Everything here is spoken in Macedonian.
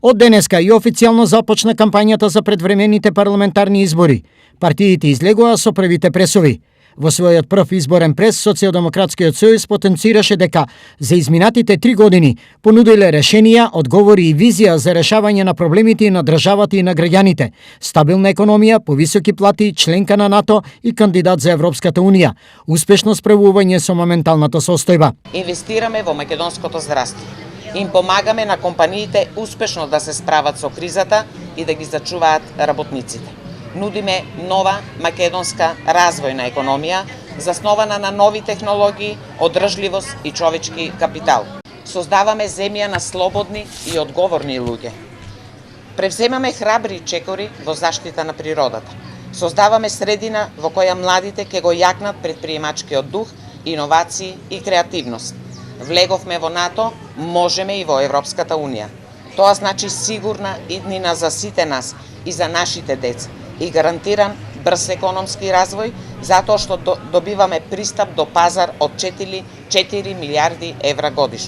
Од денеска и официјално започна кампањата за предвремените парламентарни избори. Партиите излегоа со првите пресови. Во својот прв изборен прес, Социјалдемократскиот сојуз потенцираше дека за изминатите 3 години понудиле решенија, одговори и визија за решавање на проблемите на државата и на граѓаните, стабилна економија, повисоки плати, членка на НАТО и кандидат за Европската Унија, успешно справување со моменталната состојба. Инвестираме во македонското здравство. Им помагаме на компаниите успешно да се справат со кризата и да ги зачуваат работниците. Нудиме нова македонска развојна економија, заснована на нови технологии, одржливост и човечки капитал. Создаваме земја на слободни и одговорни луѓе. Превземаме храбри чекори во заштита на природата. Создаваме средина во која младите ќе го јакнат предприемачкиот дух, иновации и креативност. Влеговме во НАТО, можеме и во Европската Унија. Тоа значи сигурна иднина за сите нас и за нашите деца и гарантиран брз економски развој, затоа што добиваме пристап до пазар од 4 милиарди евра годишно.